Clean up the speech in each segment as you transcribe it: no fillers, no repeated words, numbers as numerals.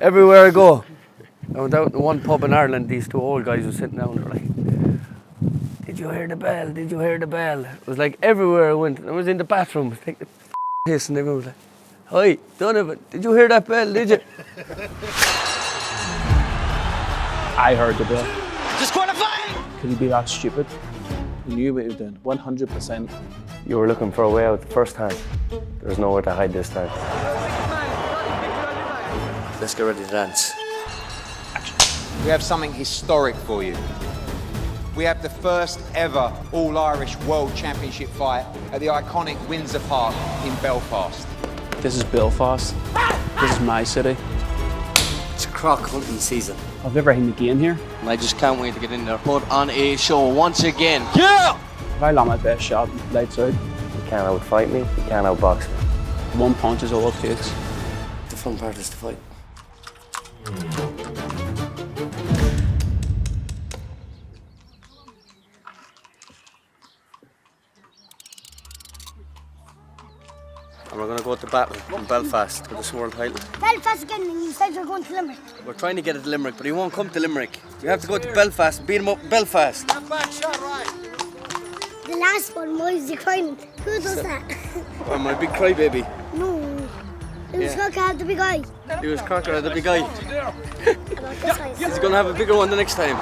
Everywhere I go. I went out in one pub in Ireland, these two old guys were sitting down, they're like, did you hear the bell? Did you hear the bell? It was like everywhere I went. I was in the bathroom, take the piss, and everyone was like, hi, Donovan, did you hear that bell, did you? I heard the bell. Disqualifying! Could he be that stupid? He knew what he was doing, 100%. You were looking for a way out the first time. There's nowhere to hide this time. Let's get ready to dance. We have something historic for you. We have the first ever All-Irish World Championship fight at the iconic Windsor Park in Belfast. This is Belfast. This is my city. It's croc hunting season. I've never seen the game here. And I just can't wait to get in there. Put on a show once again. Yeah! If I land my best shot, lights out. You can't outfight me, you can't outbox me. One punch is all it takes. The fun part is the fight. And we're going to go to battle in Belfast for this world title. Belfast again, and you said you're going to Limerick. We're trying to get it to Limerick, but he won't come to Limerick. We have to go to Belfast and beat him up in Belfast. The last one was declining. Who does that? Oh, my big crybaby. No. Lewis Crocker had the big eye. Lewis Crocker had the big eye. About this size. He's going to have a bigger one the next time.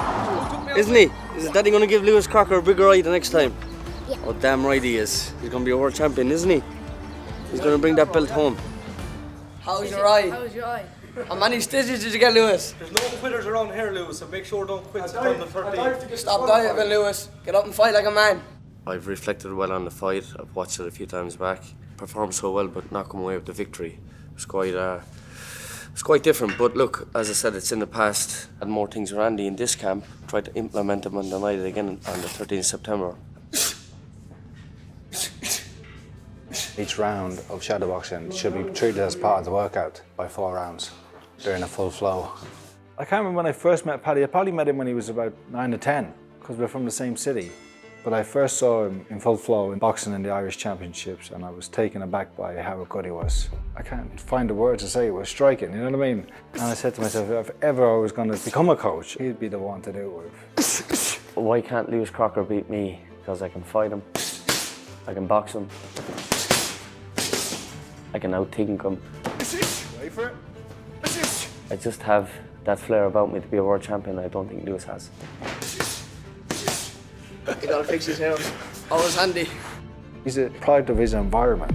Isn't he? Is his daddy going to give Lewis Crocker a bigger eye the next time? Yeah. Oh, damn right he is. He's going to be a world champion, isn't he? He's going to bring that belt home. How's your eye? How's your eye? How many stitches did you get, Lewis? There's no quitters around here, Lewis, so make sure don't quit on the 13th. Stop diving, Lewis. Get up and fight like a man. I've reflected well on the fight. I've watched it a few times back. Performed so well, but not come away with the victory. It was quite different. But look, as I said, it's in the past. Had more things with Andy in this camp. Tried to implement them on the night again on the 13th of September. Each round of shadowboxing should be treated as part of the workout by 4 rounds during a full flow. I can't remember when I first met Paddy. I probably met him when he was about 9 or 10 because we're from the same city. But I first saw him in full flow in boxing in the Irish Championships, and I was taken aback by how good he was. I can't find the words to say it was striking, you know what I mean? And I said to myself, if ever I was going to become a coach, he'd be the one to do it with. Why can't Lewis Crocker beat me? Because I can fight him, I can box him, I can out-think him. Wait for it. I just have that flair about me to be a world champion I don't think Lewis has. You gotta fix his hair. Always handy. He's a product of his environment.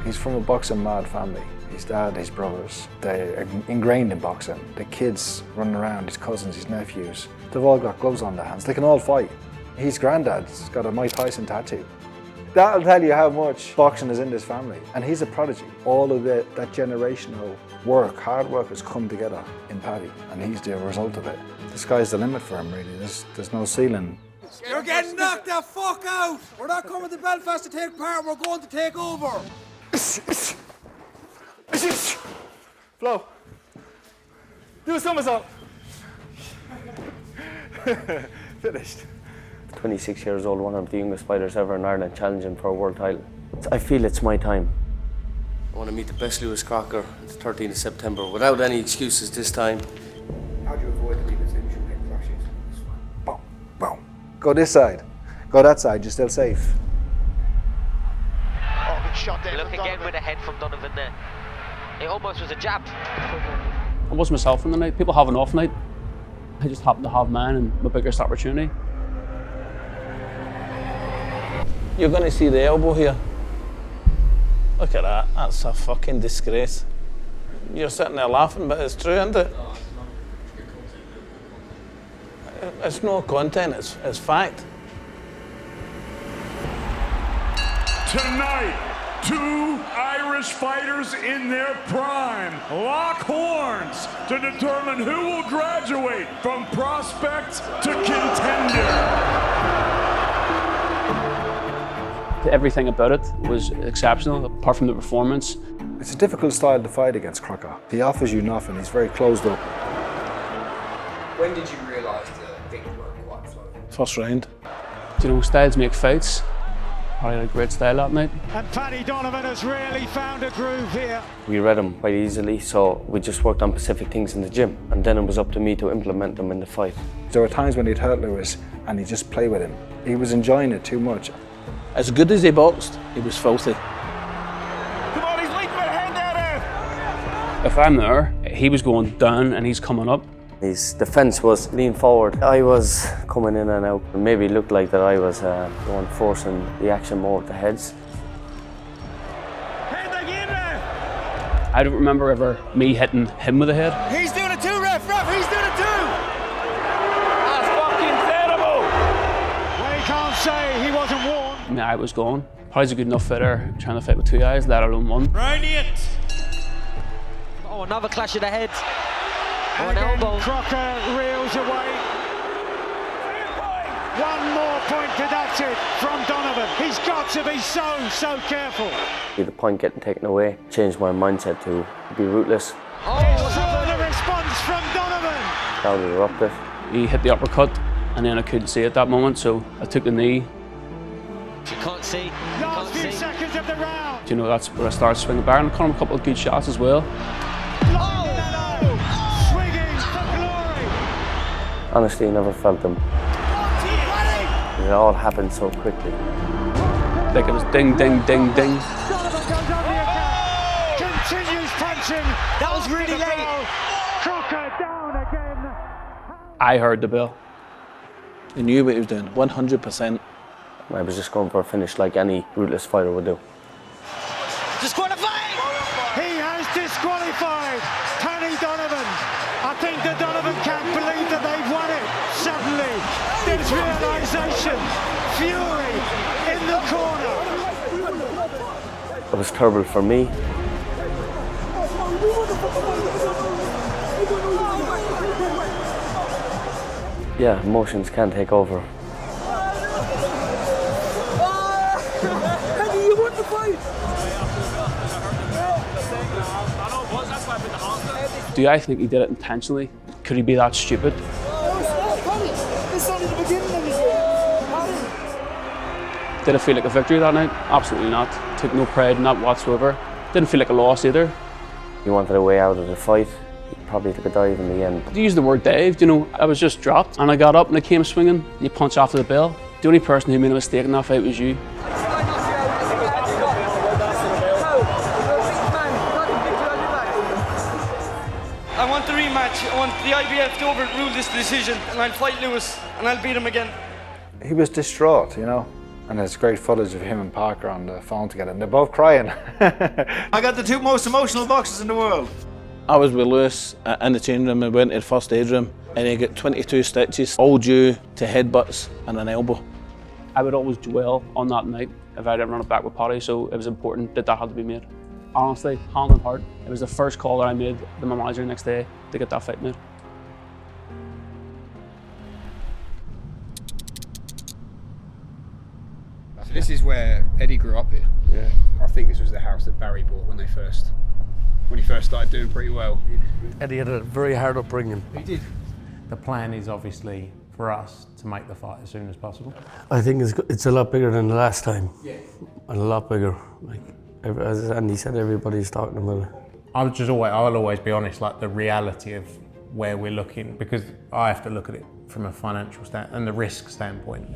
He's from a boxing mad family. His dad, his brothers, they're ingrained in boxing. The kids running around, his cousins, his nephews, they've all got gloves on their hands. They can all fight. His granddad's got a Mike Tyson tattoo. That'll tell you how much boxing is in this family. And he's a prodigy. All of that generational work, hard work has come together in Paddy, and he's the result of it. The sky's the limit for him, really. There's no ceiling. You're getting knocked the fuck out! We're not coming to Belfast to take part, we're going to take over! Flo, do a somersault. Finished. 26 years old, one of the youngest fighters ever in Ireland, challenging for a world title. I feel it's my time. I want to meet the best Lewis Crocker on the 13th of September without any excuses this time. How do you avoid the leaders in shooting crashes? Boom, boom. Go this side. Go that side, you're still safe. Oh, good shot there. Look again with a head from Donovan there. It almost was a jab. I was myself in the night. People have an off night. I just happened to have mine and my biggest opportunity. You're going to see the elbow here. Look at that. That's a fucking disgrace. You're sitting there laughing, but it's true, isn't it? It's no content, it's fact. Tonight, 2 Irish fighters in their prime lock horns to determine who will graduate from prospect to contender. Everything about it was exceptional, apart from the performance. It's a difficult style to fight against Crocker. He offers you nothing, he's very closed up. When did you realise that things weren't quite flowing? First round. You know, styles make fights. Paddy had a great style that night. And Paddy Donovan has really found a groove here. We read him quite easily, so we just worked on specific things in the gym, and then it was up to me to implement them in the fight. There were times when he'd hurt Lewis and he'd just play with him. He was enjoying it too much. As good as he boxed, he was filthy. Come on, he's leaping ahead there. If I'm there, he was going down and he's coming up. His defence was lean forward. I was coming in and out. Maybe it looked like that I was the one forcing the action more with the heads. I don't remember ever me hitting him with a head. He's doing it too, ref, he's doing it too! That's fucking terrible. Well, he can't say he wasn't warned. I mean, I was gone. Paddy's a good enough fighter trying to fight with two eyes, let alone one. Brilliant. Oh, another clash of the heads. And an again, elbow. Crocker reels away. One more point deducted from Donovan. He's got to be so careful. The point getting taken away changed my mindset to be ruthless. Oh, the response from Donovan. Crowd erupted. He hit the uppercut and then I couldn't see at that moment, so I took the knee. You can't see. Last few seconds of the round. You know, that's where I started swinging back and caught him a couple of good shots as well. Swinging for glory. Honestly, I never felt them. It all happened so quickly. Like it was ding, ding, ding, ding. Donovan comes on the account. Continues punching. That was really late. Crocker down again. I heard the bell. He knew what he was doing, 100%. I was just going for a finish like any ruthless fighter would do. Disqualified! He has disqualified Paddy Donovan. I think that Donovan can't believe that they've won it. Suddenly, there's realisation, fury in the corner. It was terrible for me. Yeah, emotions can take over. Do I think he did it intentionally? Could he be that stupid? Did it feel like a victory that night? Absolutely not. Took no pride in that whatsoever. Didn't feel like a loss either. He wanted a way out of the fight. He probably took a dive in the end. To use the word dived, you know, I was just dropped and I got up and I came swinging. You punch after the bell. The only person who made a mistake in that fight was you. I want the rematch. I want the IBF to overrule this decision, and I'll fight Lewis, and I'll beat him again. He was distraught, you know, and there's great footage of him and Parker on the phone together, and they're both crying. I got the two most emotional boxers in the world. I was with Lewis in the change room and went to the first aid room and he got 22 stitches, all due to headbutts and an elbow. I would always dwell on that night if I'd ever run it back with Paddy, so it was important that that had to be made. Honestly, hand on heart, it was the first call that I made to my manager the next day to get that fight made. So this is where Eddie grew up here. Yeah. I think this was the house that Barry bought when he first started doing pretty well. Eddie had a very hard upbringing. He did. The plan is obviously for us to make the fight as soon as possible. I think it's a lot bigger than the last time. Yeah. And a lot bigger. Like, as Andy said, everybody's talking about it. I'll always be honest, like the reality of where we're looking, because I have to look at it from a financial and the risk standpoint.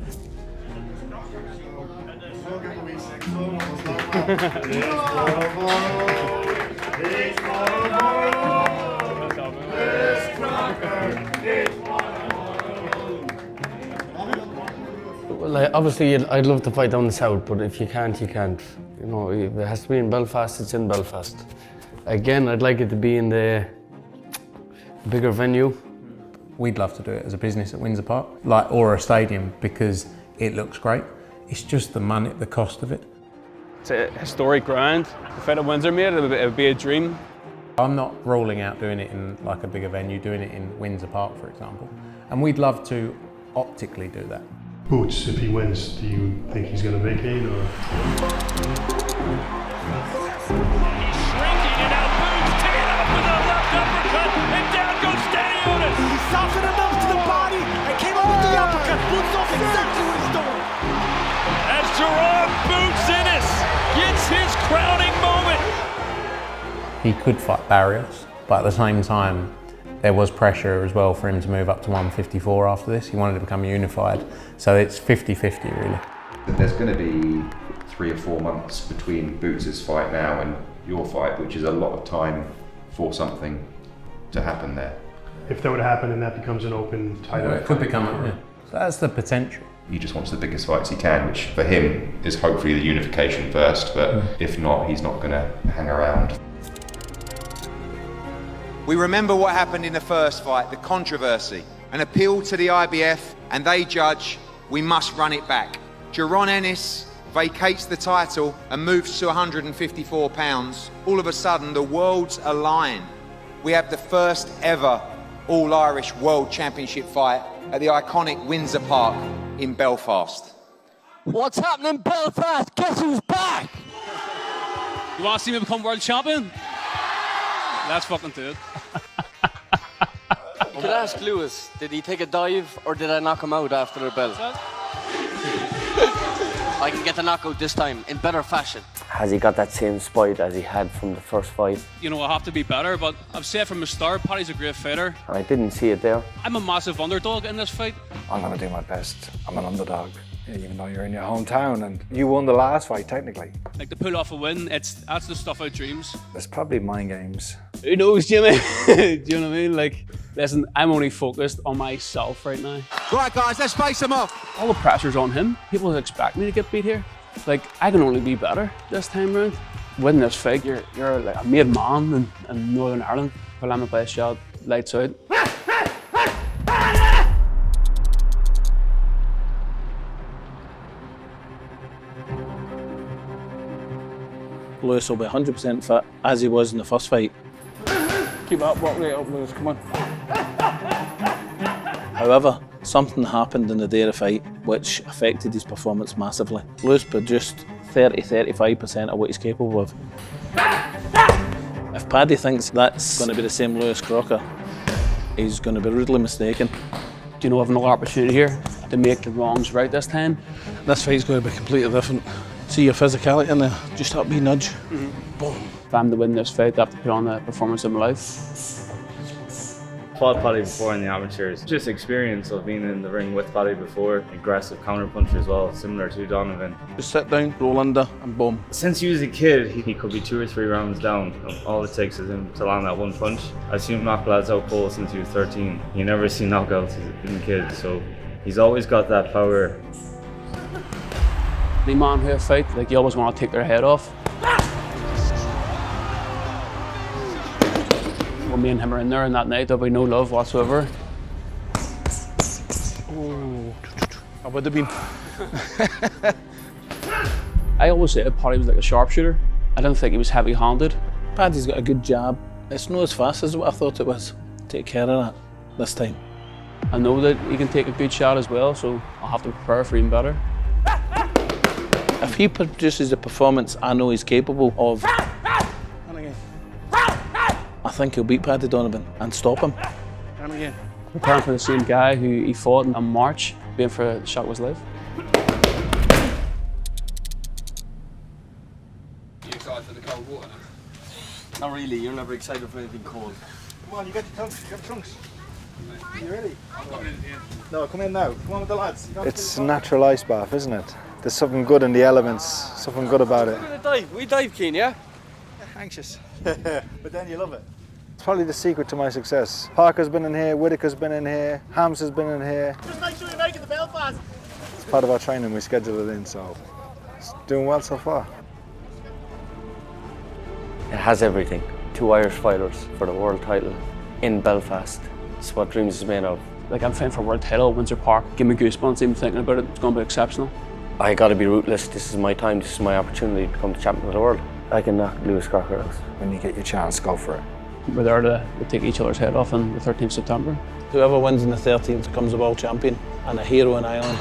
Well, obviously, I'd love to fight down the south, but if you can't, you can't. You know, if it has to be in Belfast, it's in Belfast. Again, I'd like it to be in the bigger venue. We'd love to do it as a business at Windsor Park, or a stadium, because it looks great. It's just the money, the cost of it. It's a historic ground. The fight at Windsor, mate, it would be a dream. I'm not ruling out doing it in like a bigger venue, doing it in Windsor Park, for example. And we'd love to optically do that. Boots, if he wins, do you think he's going to vacate or? He's shrinking and out Boots, taking it up with a left uppercut, and down goes Stanionis. He softened enough to the body and came up with the uppercut. Boots knows exactly what he's doing. As Jerome Boots He could fight Barrios, but at the same time, there was pressure as well for him to move up to 154 after this. He wanted to become unified, so it's 50-50 really. There's going to be 3 or 4 months between Boots' fight now and your fight, which is a lot of time for something to happen there. If that would happen and that becomes an open title, It could become, yeah. So that's the potential. He just wants the biggest fights he can, which for him is hopefully the unification first, but if not, he's not going to hang around. We remember what happened in the first fight, the controversy, an appeal to the IBF, and they judge we must run it back. Jaron Ennis vacates the title and moves to 154 pounds. All of a sudden, the worlds align. We have the first ever All-Irish World Championship fight at the iconic Windsor Park in Belfast. What's happening in Belfast? Guess who's back? You want to see me become world champion? Let's fucking do it. You could ask Lewis, did he take a dive or did I knock him out after the bell? I can get the knockout this time in better fashion. Has he got that same spite as he had from the first fight? You know, I have to be better, but I've said from the start, Paddy's a great fighter. I didn't see it there. I'm a massive underdog in this fight. I'm going to do my best. I'm an underdog, even though you're in your hometown and you won the last fight, technically. Like, to pull off a win, that's the stuff out dreams. There's probably mind games. Who knows, Jimmy? Do you know what I mean? Like, listen, I'm only focused on myself right now. Right, guys, let's face them off. All the pressure's on him. People expect me to get beat here. Like, I can only be better this time round. Winning this fight, you're like a made man in Northern Ireland. Well, I'm gonna play a shot, lights out. Lewis will be 100% fit, as he was in the first fight. Keep that work rate up, Lewis, come on. However, something happened in the day of the fight which affected his performance massively. Lewis produced 30-35% of what he's capable of. If Paddy thinks that's going to be the same Lewis Crocker, he's going to be rudely mistaken. Do you know, I have another opportunity here to make the wrongs right this time? This fight's going to be completely different. See your physicality in there, just that wee nudge. Boom. If I'm to win this fight, I have to put on the performance of my life. Fought Paddy before in the amateurs. Just experience of being in the ring with Paddy before. Aggressive counter puncher as well, similar to Donovan. Just sit down, roll under, and boom. Since he was a kid, he could be 2 or 3 rounds down. All it takes is him to land that one punch. I've seen him knock lads out cold since he was 13. You never see knockouts as a kid, so he's always got that power. The man who I fight, like, you always want to take their head off. When me and him are in there on that night, there'll be no love whatsoever. Oh, I would have been. I always said Paddy was like a sharpshooter. I didn't think he was heavy-handed. Paddy's got a good jab. It's not as fast as what I thought it was. Take care of that this time. I know that he can take a good shot as well, so I'll have to prepare for even better. If he produces the performance I know he's capable of, I think he'll beat Paddy Donovan and stop him. Preparing for the same guy who he fought in March, being for a shot of his life. You excited for the cold water? Not really, you're never excited for anything cold. Come on, you got your trunks. You ready? I'm coming in here. No, come in now. Come on with the lads. It's a natural ice bath, isn't it? There's something good in the elements, something good about it. We're gonna dive. We dive, Keen, yeah? Anxious. But then you love it. It's probably the secret to my success. Parker's been in here, Whitaker's been in here, Hams has been in here. Just make sure you make it to Belfast. It's part of our training, we schedule it in, so it's doing well so far. It has everything. 2 Irish fighters for the world title in Belfast. It's what dreams is made of. Like, I'm fighting for a world title at Windsor Park. Give me goosebumps even thinking about it. It's going to be exceptional. I got to be ruthless. This is my time. This is my opportunity to become the champion of the world. I can knock Lewis Crocker out. When you get your chance, go for it. We're there to take each other's head off on the 13th of September. Whoever wins on the 13th becomes a world champion and a hero in Ireland.